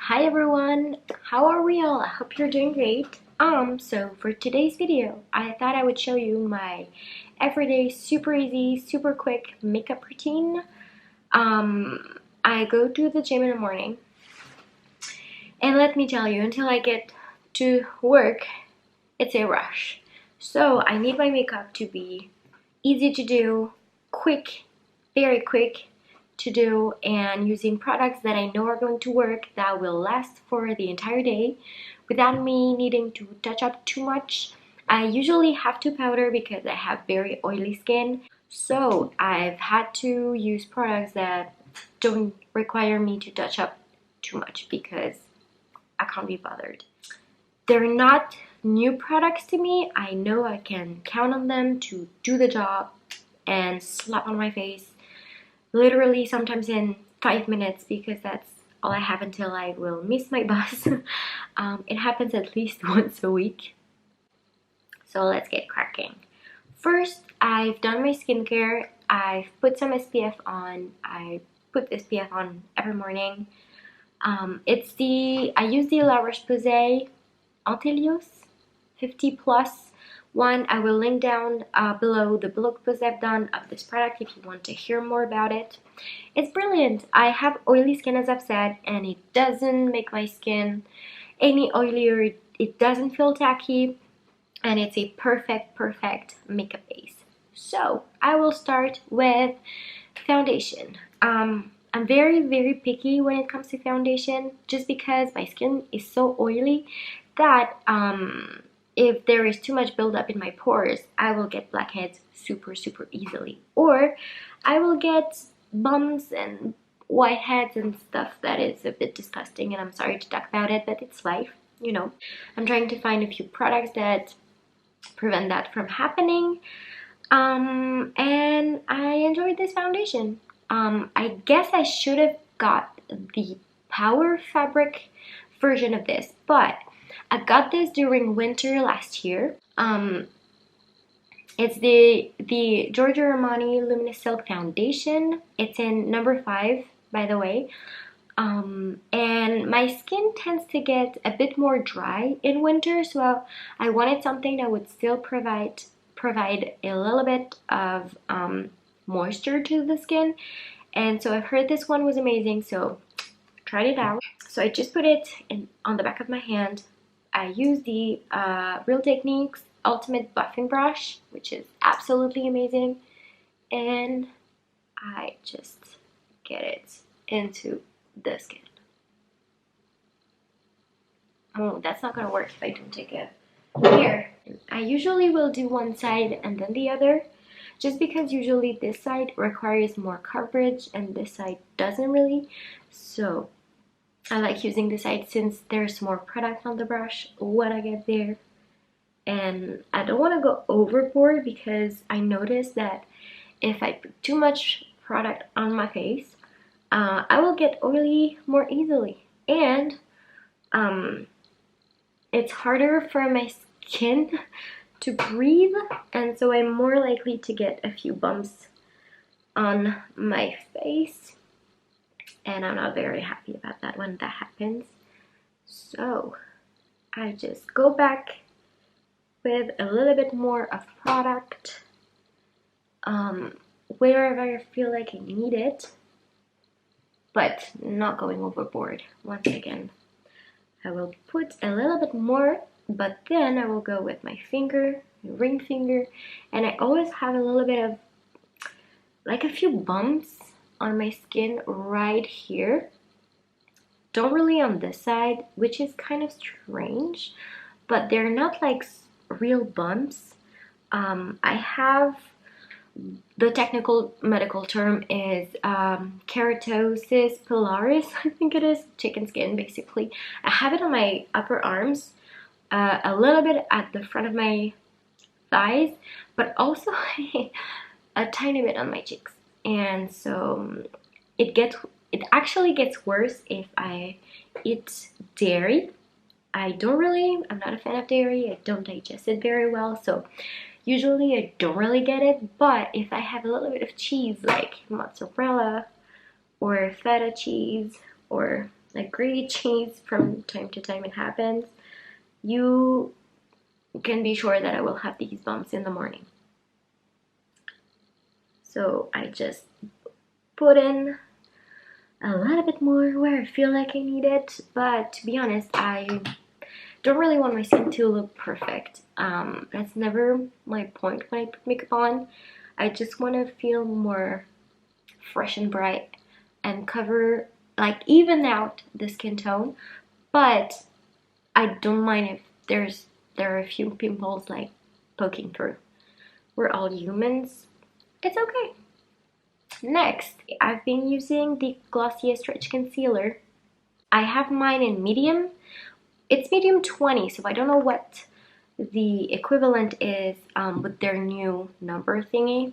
Hi everyone, how are we all? I hope you're doing great. So for today's video, I thought I would show you my everyday, super easy, super quick makeup routine. I go to the gym in the morning, and let me tell you, until I get to work, it's a rush. So I need my makeup to be easy to do, quick, very quick to do, and using products that I know are going to work, that will last for the entire day without me needing to touch up too much. I usually have to powder because I have very oily skin, so I've had to use products that don't require me to touch up too much because I can't be bothered. They're not new products to me. I know I can count on them to do the job and slap on my face literally sometimes in 5 minutes, because that's all I have until I will miss my bus. It happens at least once a week. So let's get cracking. First, I've done my skincare. I've put some SPF on. I put SPF on every morning. I use the La Roche-Posay Antelios 50 plus one. I will link down below the blog post I've done of this product if you want to hear more about it. It's brilliant. I have oily skin, as I've said, and it doesn't make my skin any oilier. It doesn't feel tacky, and it's a perfect makeup base. So I will start with foundation. I'm very picky when it comes to foundation, just because my skin is so oily that if there is too much buildup in my pores, I will get blackheads super easily, or I will get bumps and whiteheads and stuff that is a bit disgusting, and I'm sorry to talk about it, but it's life, you know. I'm trying to find a few products that prevent that from happening. And I enjoyed this foundation. I guess I should have got the Power Fabric version of this, but I got this during winter last year. It's the Giorgio Armani Luminous Silk Foundation. It's in number 5, by the way. And my skin tends to get a bit more dry in winter, so I wanted something that would still provide a little bit of moisture to the skin. And so I've heard this one was amazing, so tried it out. So I just put it on the back of my hand. I use the Real Techniques Ultimate Buffing Brush, which is absolutely amazing, and I just get it into the skin. Oh, that's not gonna work if I don't take it. Here, I usually will do one side and then the other, just because usually this side requires more coverage and this side doesn't really. So I like using this side since there's more product on the brush when I get there. And I don't want to go overboard, because I noticed that if I put too much product on my face, I will get oily more easily, and it's harder for my skin to breathe, and so I'm more likely to get a few bumps on my face, and I'm not very happy about that when that happens. So I just go back with a little bit more of product wherever I feel like I need it, but not going overboard. Once again, I will put a little bit more, but then I will go with my finger, my ring finger, and I always have a little bit of, like, a few bumps on my skin right here. Don't really on this side, which is kind of strange, but they're not like real bumps. I have, the technical medical term is keratosis pilaris, I think it is, chicken skin basically. I have it on my upper arms, a little bit at the front of my thighs, but also a tiny bit on my cheeks. And so it actually gets worse if I eat dairy. I'm not a fan of dairy. I don't digest it very well, so usually I don't really get it. But if I have a little bit of cheese, like mozzarella or feta cheese or like grade change from time to time. It happens. You can be sure that I will have these bumps in the morning. So I just put in a little bit more where I feel like I need it, but to be honest, I don't really want my skin to look perfect. That's never my point when I put makeup on. I just want to feel more fresh and bright and cover, like, even out the skin tone, but I don't mind if there are a few pimples like poking through. We're all humans. It's okay. Next, I've been using the Glossier Stretch Concealer. I have mine in medium. It's medium 20, so I don't know what the equivalent is with their new number thingy.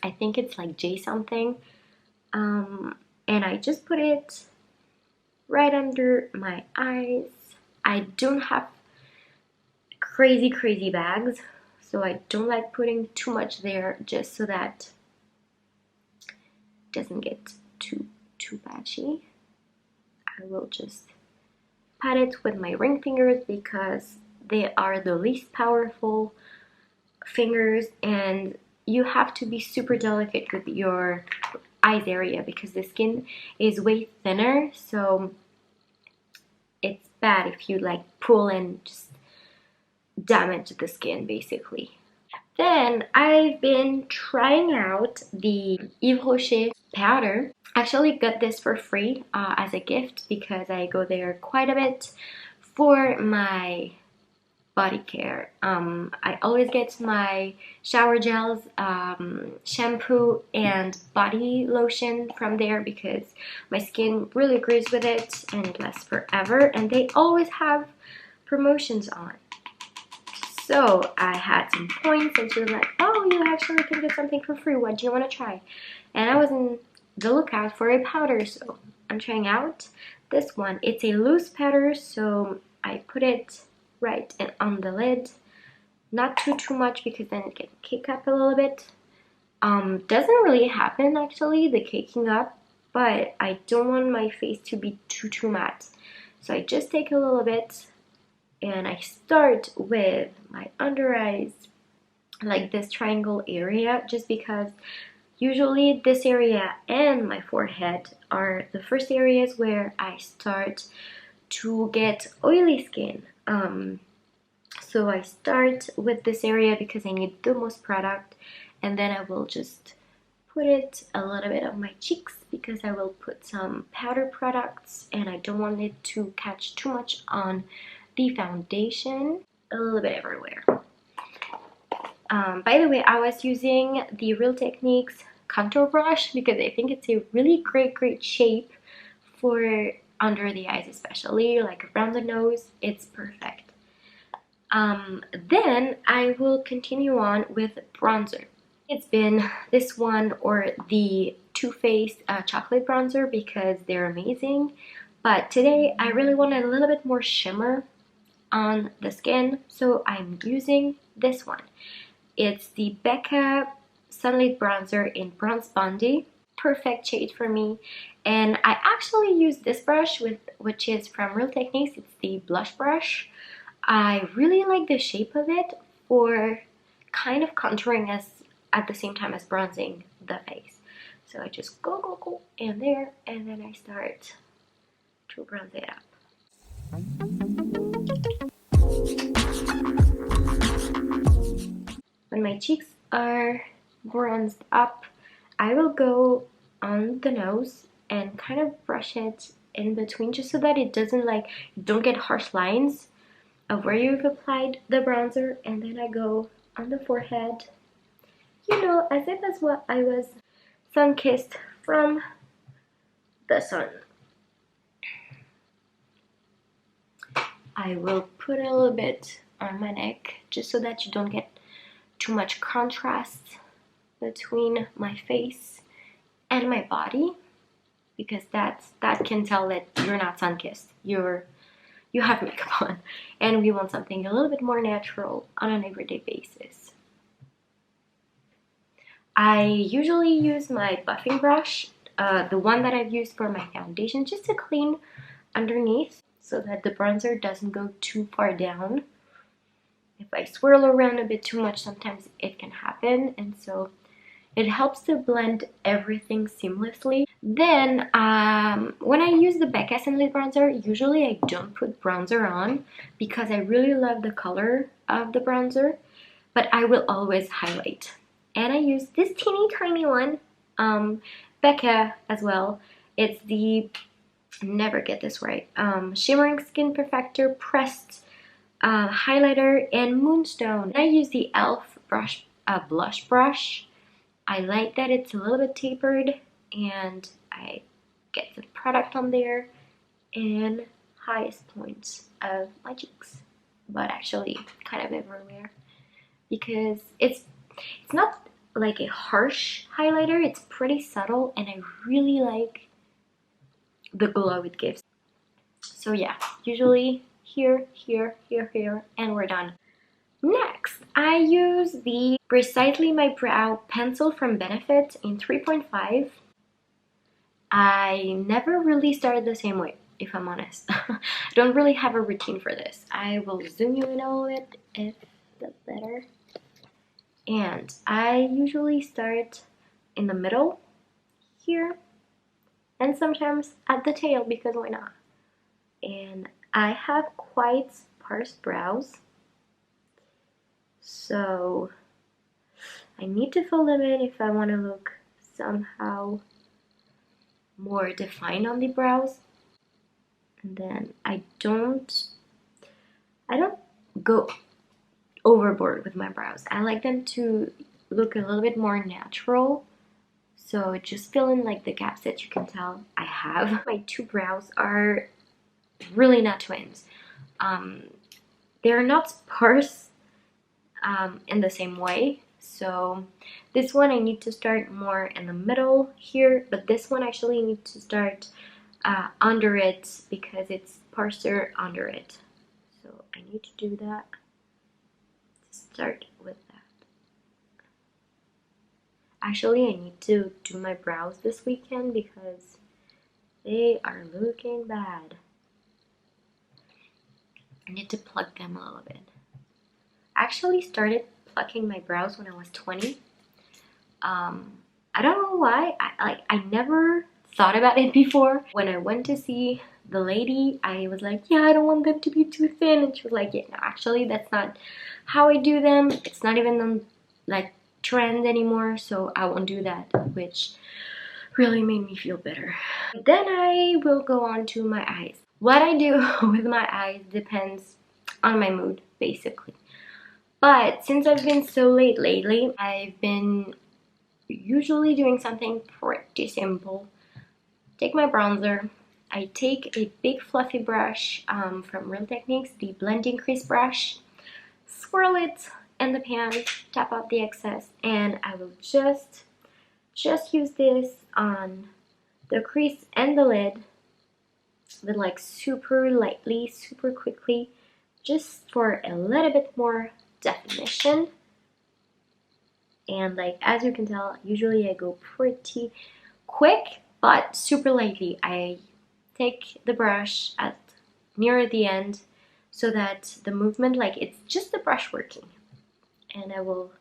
I think it's like J something. And I just put it right under my eyes. I don't have crazy bags, so I don't like putting too much there, just so that it doesn't get too patchy. I will just pat it with my ring fingers because they are the least powerful fingers, and you have to be super delicate with your eyes area because the skin is way thinner, so it's bad if you like pull and just damage the skin basically. Then I've been trying out the Yves Rocher powder. I actually got this for free as a gift because I go there quite a bit for my body care. I always get my shower gels, shampoo, and body lotion from there because my skin really agrees with it and it lasts forever, and they always have promotions on. So I had some points and she was like, oh, you actually can get something for free. What do you want to try? And I was in the lookout for a powder, so I'm trying out this one. It's a loose powder, so I put it right and on the lid. Not too much because then it can cake up a little bit. Doesn't really happen actually, the caking up, but I don't want my face to be too matte. So I just take a little bit and I start with my under eyes, like this triangle area, just because usually this area and my forehead are the first areas where I start to get oily skin. So I start with this area because I need the most product, and then I will just put it a little bit on my cheeks because I will put some powder products and I don't want it to catch too much on the foundation, a little bit everywhere. By the way, I was using the Real Techniques contour brush because I think it's a really great shape for under the eyes, especially like around the nose. It's perfect. Then I will continue on with bronzer. It's been this one or the Too Faced chocolate bronzer because they're amazing. But today I really wanted a little bit more shimmer on the skin, so I'm using this one. It's the Becca Sunlit Bronzer in Bronze Bondi. Perfect shade for me. And I actually use this brush, which is from Real Techniques. It's the blush brush. I really like the shape of it for kind of contouring at the same time as bronzing the face. So I just go in there, and then I start to bronze it up. When my cheeks are bronzed up, I will go on the nose and kind of brush it in between just so that it doesn't you don't get harsh lines of where you've applied the bronzer, and then I go on the forehead, you know, as if as what I was sun-kissed from the sun. I will put a little bit on my neck just so that you don't get too much contrast between my face and my body, because that can tell that you're not sun-kissed. You have makeup on, and we want something a little bit more natural on an everyday basis. I usually use my buffing brush the one that I've used for my foundation, just to clean underneath so that the bronzer doesn't go too far down. If I swirl around a bit too much, sometimes it can happen, and so it helps to blend everything seamlessly. Then when I use the Becca Scented bronzer, usually I don't put bronzer on because I really love the color of the bronzer, but I will always highlight. And I use this teeny tiny one, Becca as well. It's the, never get this right, Shimmering Skin Perfector Pressed Highlighter in Moonstone. I use the e.l.f. blush brush. I like that it's a little bit tapered, and I get the product on there and highest points of my cheeks, but actually kind of everywhere, because it's not like a harsh highlighter, it's pretty subtle, and I really like the glow it gives. So yeah, usually here, here, here, here, and we're done. Next, I use the Precisely My Brow pencil from Benefit in 3.5. I never really started the same way, if I'm honest. I don't really have a routine for this. I will zoom you in a little bit if that's better. And I usually start in the middle here, and sometimes at the tail, because why not? And I have quite sparse brows, so I need to fill them in if I want to look somehow more defined on the brows. And then I don't go overboard with my brows. I like them to look a little bit more natural, so just fill in like the gaps that you can tell I have. My two brows are really not twins. They're not sparse in the same way. So this one I need to start more in the middle here, but this one actually need to start under it because it's sparser under it. So I need to do that. Start with that. Actually, I need to do my brows this weekend because they are looking bad. I need to pluck them a little bit. I actually started plucking my brows when I was 20. I don't know why. I never thought about it before. When I went to see the lady, I was like, yeah, I don't want them to be too thin, and she was like, yeah, no, actually that's not how I do them. It's not even on like trend anymore, so I won't do that, which really made me feel better. Then I will go on to my eyes. What I do with my eyes depends on my mood, basically. But since I've been so late lately, I've been usually doing something pretty simple. Take my bronzer. I take a big fluffy brush from Real Techniques, the Blending Crease brush, swirl it in the pan, tap out the excess, and I will just use this on the crease and the lid, but like super lightly, super quickly, just for a little bit more definition. And like as you can tell, usually I go pretty quick but super lightly. I take the brush at near the end so that the movement, like it's just the brush working, and I will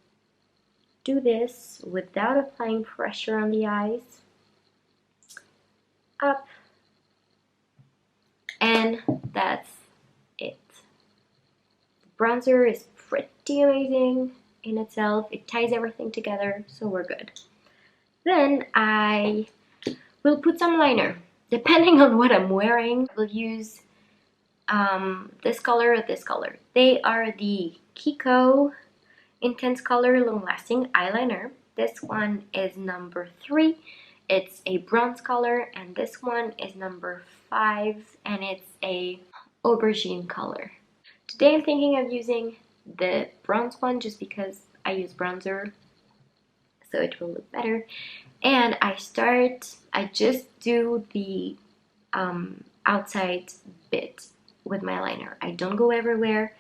do this without applying pressure on the eyes. Up, and that's it. The bronzer is pretty amazing in itself. It ties everything together, so we're good. Then I will put some liner. Depending on what I'm wearing, I will use this color or this color. They are the Kiko Intense Color Long Lasting Eyeliner. This one is number 3. It's a bronze color, and this one is number 5, and it's a aubergine color. Today I'm thinking of using the bronze one just because I use bronzer, so it will look better. And I just do the outside bit with my liner. I don't go everywhere.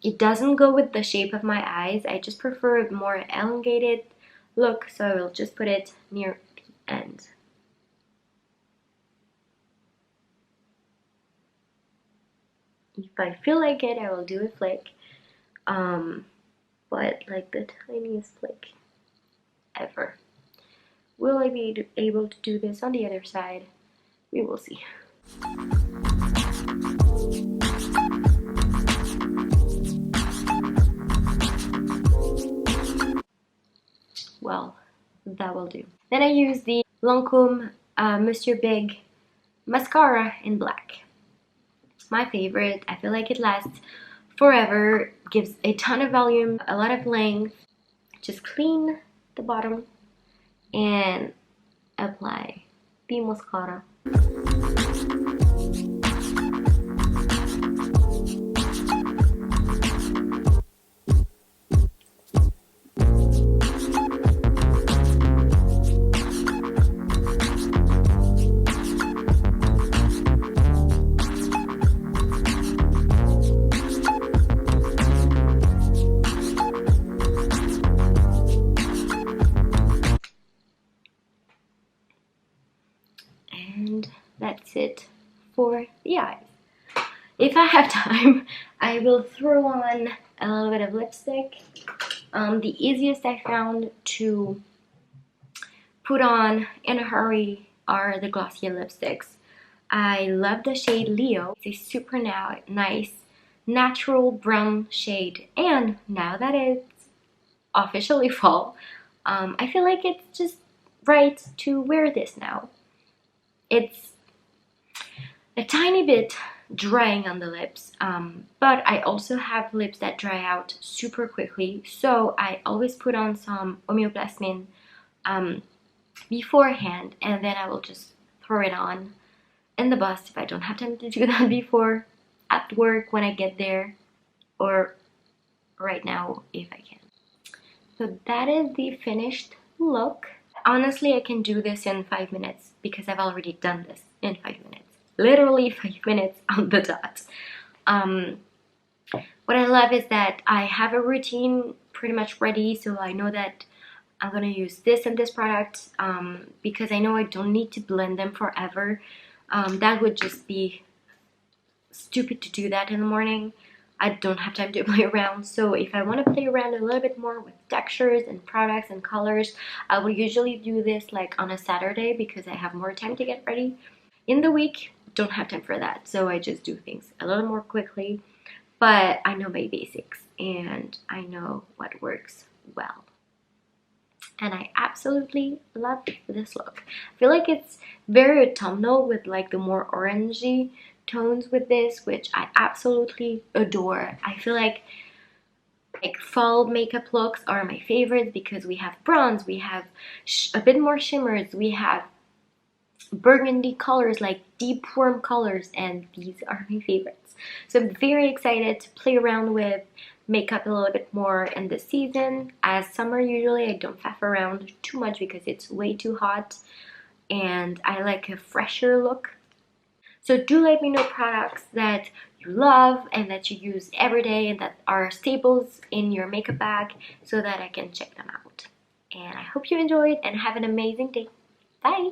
It doesn't go with the shape of my eyes. I just prefer a more elongated look, so I will just put it near the And if I feel like it, I will do a flick. But like the tiniest flick ever. Will I be able to do this on the other side? We will see. Well, that will do. Then I use the Lancome Monsieur Big mascara in black. My favorite. I feel like it lasts forever, gives a ton of volume, a lot of length. Just clean the bottom and apply the mascara. And that's it for the eyes. If I have time, I will throw on a little bit of lipstick. The easiest I found to put on in a hurry are the Glossier lipsticks. I love the shade Leo. It's a super nice natural brown shade, and now that it's officially fall, I feel like it's just right to wear this now. It's a tiny bit drying on the lips, but I also have lips that dry out super quickly, so I always put on some Homeoplasmine beforehand, and then I will just throw it on in the bus if I don't have time to do that before, at work when I get there, or right now if I can. So that is the finished look. Honestly, I can do this in 5 minutes because I've already done this in 5 minutes. Literally 5 minutes on the dot. What I love is that I have a routine pretty much ready, so I know that I'm gonna use this and this product because I know I don't need to blend them forever. That would just be stupid to do that in the morning. I don't have time to play around, so if I want to play around a little bit more with textures and products and colors, I will usually do this like on a Saturday because I have more time to get ready. In the week, don't have time for that, so I just do things a little more quickly, but I know my basics and I know what works well. And I absolutely love this look. I feel like it's very autumnal with like the more orangey tones with this, which I absolutely adore. I feel like fall makeup looks are my favorites because we have bronze, we have a bit more shimmers, we have burgundy colors, like deep warm colors, and these are my favorites. So I'm very excited to play around with makeup a little bit more in this season. As summer, usually I don't faff around too much because it's way too hot and I like a fresher look. So do let me know products that you love and that you use every day and that are staples in your makeup bag so that I can check them out. And I hope you enjoyed and have an amazing day. Bye!